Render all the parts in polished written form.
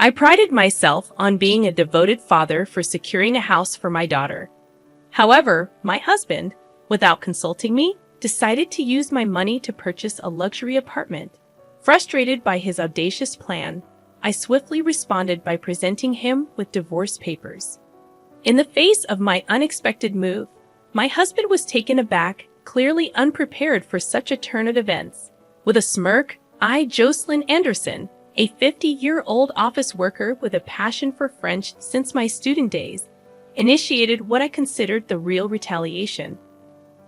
I prided myself on being a devoted father for securing a house for my daughter. However, my husband, without consulting me, decided to use my money to purchase a luxury apartment. Frustrated by his audacious plan, I swiftly responded by presenting him with divorce papers. In the face of my unexpected move, my husband was taken aback, clearly unprepared for such a turn of events. With a smirk, I, Jocelyn Anderson, a 50-year-old office worker with a passion for French since my student days, initiated what I considered the real retaliation.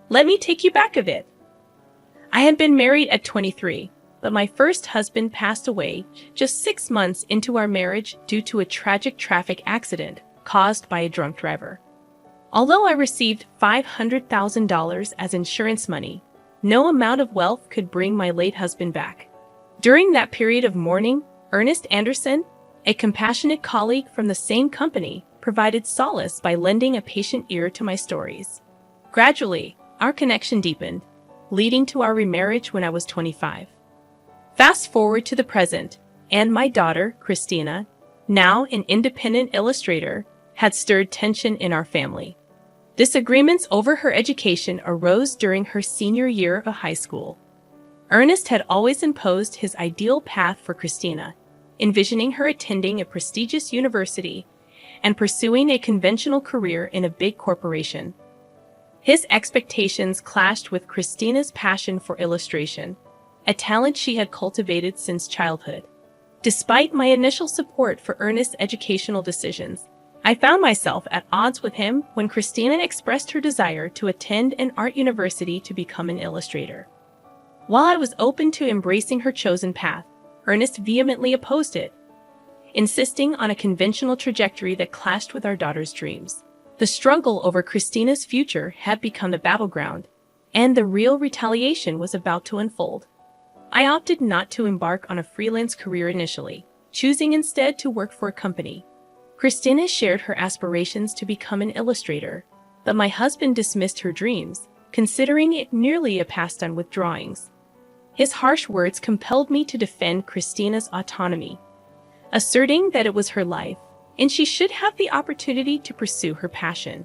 Let me take you back a bit. I had been married at 23, but my first husband passed away just 6 months into our marriage due to a tragic traffic accident caused by a drunk driver. Although I received $500,000 as insurance money, no amount of wealth could bring my late husband back. During that period of mourning, Ernest Anderson, a compassionate colleague from the same company, provided solace by lending a patient ear to my stories. Gradually, our connection deepened, leading to our remarriage when I was 25. Fast forward to the present, and my daughter, Christina, now an independent illustrator, had stirred tension in our family. Disagreements over her education arose during her senior year of high school. Ernest had always imposed his ideal path for Christina, envisioning her attending a prestigious university and pursuing a conventional career in a big corporation. His expectations clashed with Christina's passion for illustration, a talent she had cultivated since childhood. Despite my initial support for Ernest's educational decisions, I found myself at odds with him when Christina expressed her desire to attend an art university to become an illustrator. While I was open to embracing her chosen path, Ernest vehemently opposed it, insisting on a conventional trajectory that clashed with our daughter's dreams. The struggle over Christina's future had become a battleground, and the real retaliation was about to unfold. I opted not to embark on a freelance career initially, choosing instead to work for a company. Christina shared her aspirations to become an illustrator, but my husband dismissed her dreams, considering it merely a pastime with drawings. His harsh words compelled me to defend Christina's autonomy, asserting that it was her life, and she should have the opportunity to pursue her passion.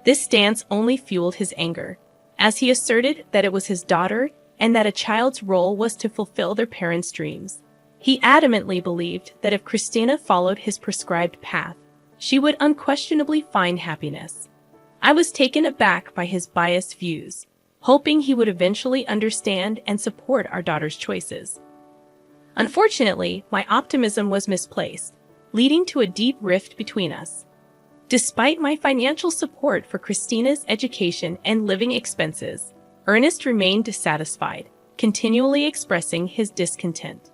This stance only fueled his anger, as he asserted that it was his daughter and that a child's role was to fulfill their parents' dreams. He adamantly believed that if Christina followed his prescribed path, she would unquestionably find happiness. I was taken aback by his biased views, hoping he would eventually understand and support our daughter's choices. Unfortunately, my optimism was misplaced, leading to a deep rift between us. Despite my financial support for Christina's education and living expenses, Ernest remained dissatisfied, continually expressing his discontent.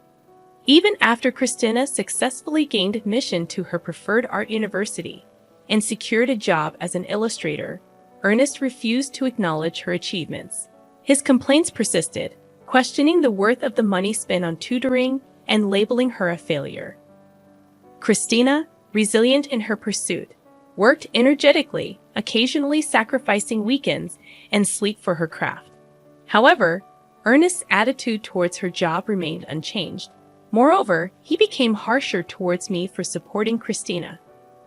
Even after Christina successfully gained admission to her preferred art university and secured a job as an illustrator, Ernest refused to acknowledge her achievements. His complaints persisted, questioning the worth of the money spent on tutoring and labeling her a failure. Christina, resilient in her pursuit, worked energetically, occasionally sacrificing weekends and sleep for her craft. However, Ernest's attitude towards her job remained unchanged. Moreover, he became harsher towards me for supporting Christina,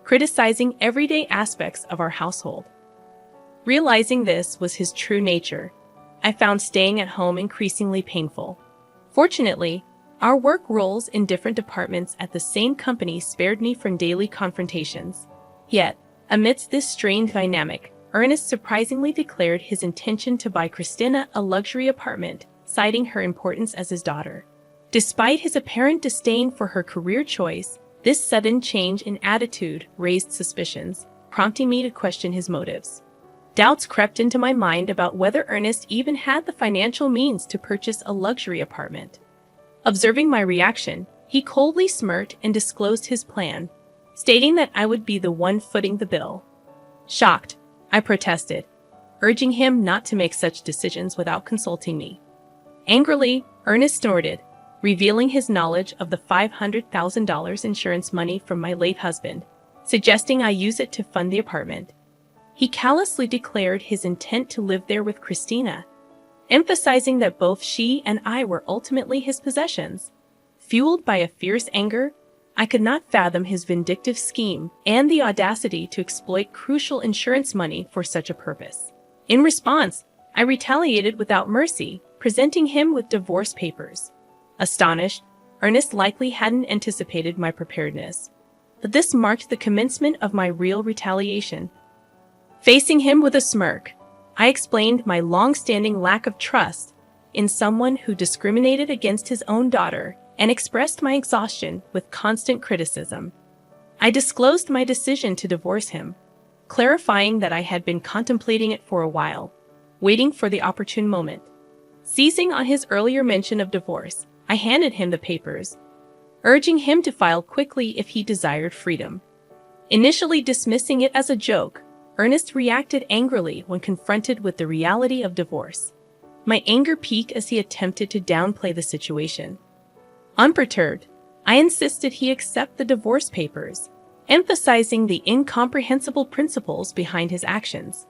criticizing everyday aspects of our household. Realizing this was his true nature, I found staying at home increasingly painful. Fortunately, our work roles in different departments at the same company spared me from daily confrontations. Yet, amidst this strained dynamic, Ernest surprisingly declared his intention to buy Christina a luxury apartment, citing her importance as his daughter. Despite his apparent disdain for her career choice, this sudden change in attitude raised suspicions, prompting me to question his motives. Doubts crept into my mind about whether Ernest even had the financial means to purchase a luxury apartment. Observing my reaction, he coldly smirked and disclosed his plan, stating that I would be the one footing the bill. Shocked, I protested, urging him not to make such decisions without consulting me. Angrily, Ernest snorted, revealing his knowledge of the $500,000 insurance money from my late husband, suggesting I use it to fund the apartment. He callously declared his intent to live there with Christina, emphasizing that both she and I were ultimately his possessions. Fueled by a fierce anger, I could not fathom his vindictive scheme and the audacity to exploit crucial insurance money for such a purpose. In response, I retaliated without mercy, presenting him with divorce papers. Astonished, Ernest likely hadn't anticipated my preparedness, but this marked the commencement of my real retaliation. Facing him with a smirk, I explained my long-standing lack of trust in someone who discriminated against his own daughter and expressed my exhaustion with constant criticism. I disclosed my decision to divorce him, clarifying that I had been contemplating it for a while, waiting for the opportune moment. Seizing on his earlier mention of divorce, I handed him the papers, urging him to file quickly if he desired freedom. Initially dismissing it as a joke, Ernest reacted angrily when confronted with the reality of divorce. My anger peaked as he attempted to downplay the situation. Unperturbed, I insisted he accept the divorce papers, emphasizing the incomprehensible principles behind his actions.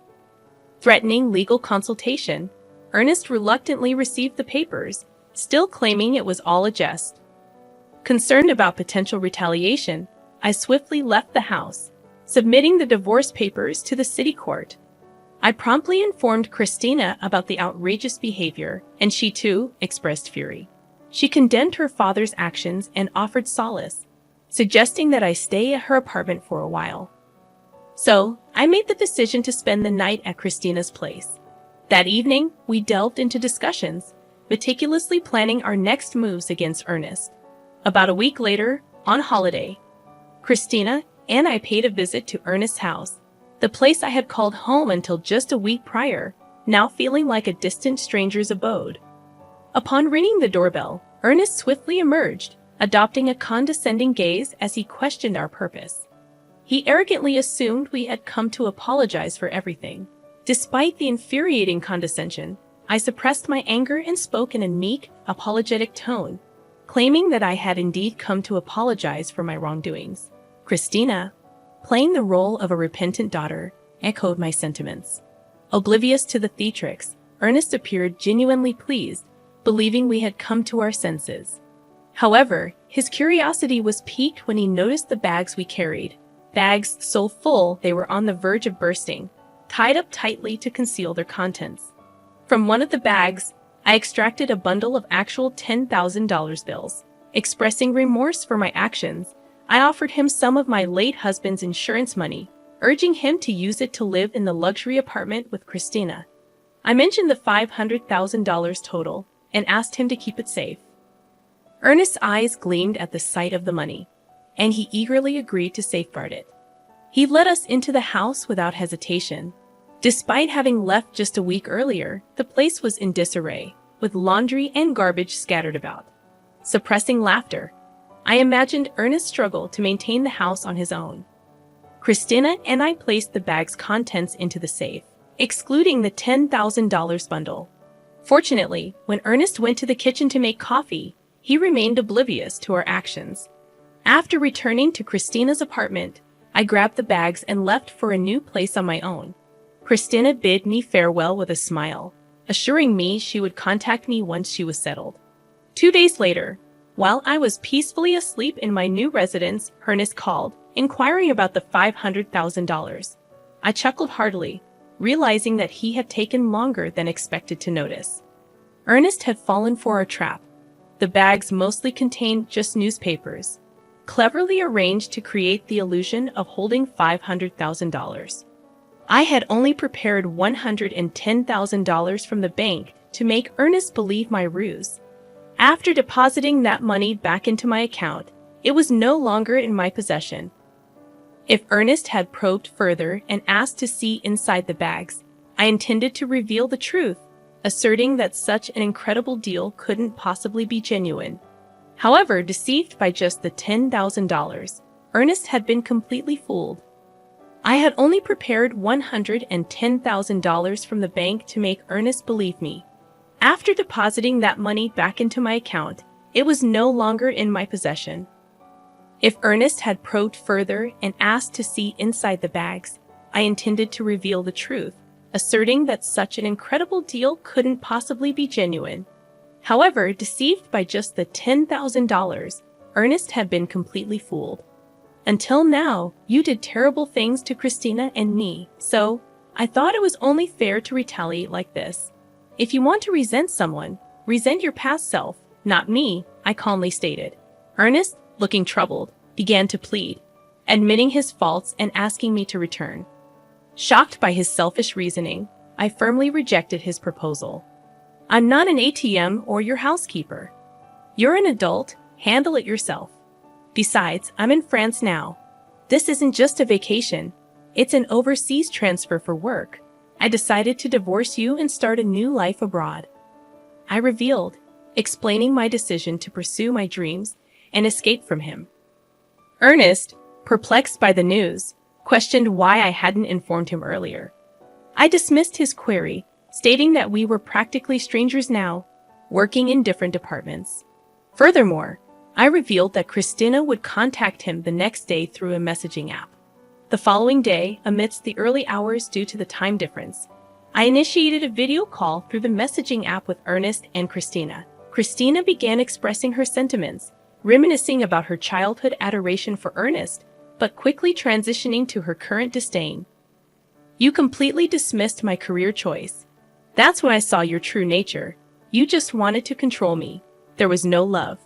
Threatening legal consultation, Ernest reluctantly received the papers, still claiming it was all a jest. Concerned about potential retaliation, I swiftly left the house, submitting the divorce papers to the city court. I promptly informed Christina about the outrageous behavior, and she too expressed fury. She condemned her father's actions and offered solace, suggesting that I stay at her apartment for a while. So, I made the decision to spend the night at Christina's place. That evening, we delved into discussions, meticulously planning our next moves against Ernest. About a week later, on holiday, Christina and I paid a visit to Ernest's house, the place I had called home until just a week prior, now feeling like a distant stranger's abode. Upon ringing the doorbell, Ernest swiftly emerged, adopting a condescending gaze as he questioned our purpose. He arrogantly assumed we had come to apologize for everything. Despite the infuriating condescension, I suppressed my anger and spoke in a meek, apologetic tone, claiming that I had indeed come to apologize for my wrongdoings. Christina, playing the role of a repentant daughter, echoed my sentiments. Oblivious to the theatrics, Ernest appeared genuinely pleased, believing we had come to our senses. However, his curiosity was piqued when he noticed the bags we carried, bags so full they were on the verge of bursting, tied up tightly to conceal their contents. From one of the bags, I extracted a bundle of actual $10,000 bills. Expressing remorse for my actions, I offered him some of my late husband's insurance money, urging him to use it to live in the luxury apartment with Christina. I mentioned the $500,000 total and asked him to keep it safe. Ernest's eyes gleamed at the sight of the money, and he eagerly agreed to safeguard it. He led us into the house without hesitation. Despite having left just a week earlier, the place was in disarray, with laundry and garbage scattered about. Suppressing laughter, I imagined Ernest's struggle to maintain the house on his own. Christina and I placed the bag's contents into the safe, excluding the $10,000 bundle. Fortunately, when Ernest went to the kitchen to make coffee, he remained oblivious to our actions. After returning to Christina's apartment, I grabbed the bags and left for a new place on my own. Christina bid me farewell with a smile, assuring me she would contact me once she was settled. 2 days later, while I was peacefully asleep in my new residence, Ernest called, inquiring about the $500,000. I chuckled heartily, realizing that he had taken longer than expected to notice. Ernest had fallen for our trap. The bags mostly contained just newspapers, cleverly arranged to create the illusion of holding $500,000. I had only prepared $110,000 from the bank to make Ernest believe my ruse. After depositing that money back into my account, it was no longer in my possession. If Ernest had probed further and asked to see inside the bags, I intended to reveal the truth, asserting that such an incredible deal couldn't possibly be genuine. However, deceived by just the $10,000, Ernest had been completely fooled. I had only prepared $110,000 from the bank to make Ernest believe me. After depositing that money back into my account, it was no longer in my possession. If Ernest had probed further and asked to see inside the bags, I intended to reveal the truth, asserting that such an incredible deal couldn't possibly be genuine. However, deceived by just the $10,000, Ernest had been completely fooled. Until now, you did terrible things to Christina and me, so I thought it was only fair to retaliate like this. If you want to resent someone, resent your past self, not me, I calmly stated. Ernest, looking troubled, began to plead, admitting his faults and asking me to return. Shocked by his selfish reasoning, I firmly rejected his proposal. I'm not an ATM or your housekeeper. You're an adult, handle it yourself. Besides, I'm in France now. This isn't just a vacation, it's an overseas transfer for work. I decided to divorce you and start a new life abroad. I revealed, explaining my decision to pursue my dreams and escape from him. Ernest, perplexed by the news, questioned why I hadn't informed him earlier. I dismissed his query, stating that we were practically strangers now, working in different departments. Furthermore, I revealed that Christina would contact him the next day through a messaging app. The following day, amidst the early hours due to the time difference, I initiated a video call through the messaging app with Ernest and Christina. Christina began expressing her sentiments, reminiscing about her childhood adoration for Ernest, but quickly transitioning to her current disdain. You completely dismissed my career choice. That's when I saw your true nature. You just wanted to control me. There was no love.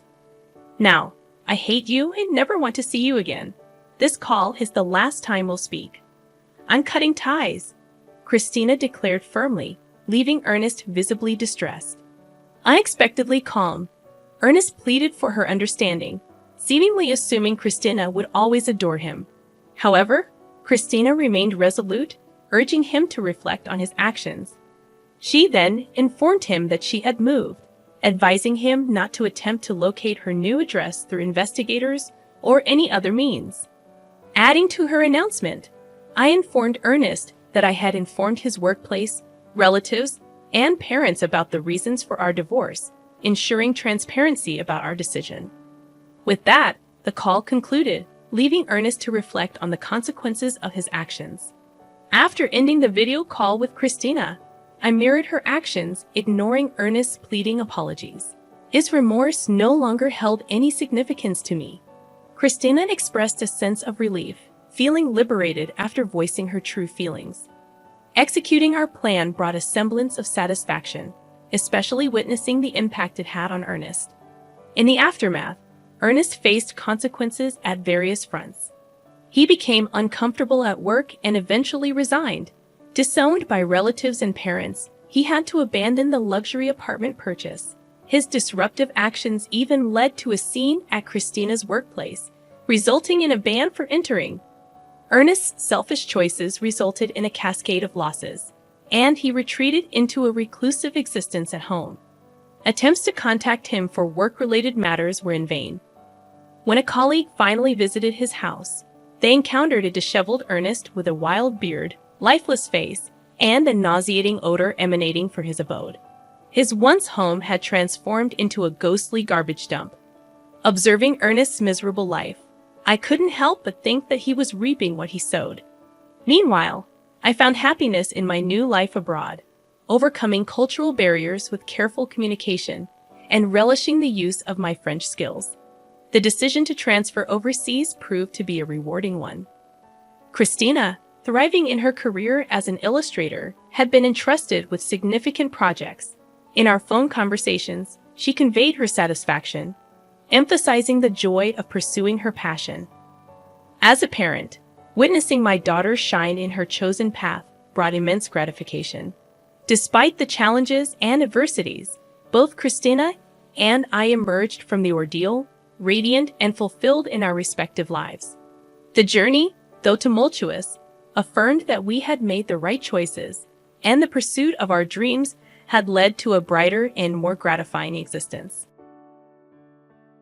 Now, I hate you and never want to see you again. This call is the last time we'll speak. I'm cutting ties, Christina declared firmly, leaving Ernest visibly distressed. Unexpectedly calm, Ernest pleaded for her understanding, seemingly assuming Christina would always adore him. However, Christina remained resolute, urging him to reflect on his actions. She then informed him that she had moved, advising him not to attempt to locate her new address through investigators or any other means. Adding to her announcement, I informed Ernest that I had informed his workplace, relatives, and parents about the reasons for our divorce, ensuring transparency about our decision. With that, the call concluded, leaving Ernest to reflect on the consequences of his actions. After ending the video call with Christina, I mirrored her actions, ignoring Ernest's pleading apologies. His remorse no longer held any significance to me. Christina expressed a sense of relief, feeling liberated after voicing her true feelings. Executing our plan brought a semblance of satisfaction, especially witnessing the impact it had on Ernest. In the aftermath, Ernest faced consequences at various fronts. He became uncomfortable at work and eventually resigned. Disowned by relatives and parents, he had to abandon the luxury apartment purchase. His disruptive actions even led to a scene at Christina's workplace, resulting in a ban for entering. Ernest's selfish choices resulted in a cascade of losses, and he retreated into a reclusive existence at home. Attempts to contact him for work-related matters were in vain. When a colleague finally visited his house, they encountered a disheveled Ernest with a wild beard, lifeless face, and a nauseating odor emanating from his abode. His once home had transformed into a ghostly garbage dump. Observing Ernest's miserable life, I couldn't help but think that he was reaping what he sowed. Meanwhile, I found happiness in my new life abroad, overcoming cultural barriers with careful communication and relishing the use of my French skills. The decision to transfer overseas proved to be a rewarding one. Christina, thriving in her career as an illustrator, had been entrusted with significant projects. In our phone conversations, she conveyed her satisfaction, emphasizing the joy of pursuing her passion. As a parent, witnessing my daughter shine in her chosen path brought immense gratification. Despite the challenges and adversities, both Christina and I emerged from the ordeal radiant and fulfilled in our respective lives. The journey, though tumultuous, affirmed that we had made the right choices, and the pursuit of our dreams had led to a brighter and more gratifying existence.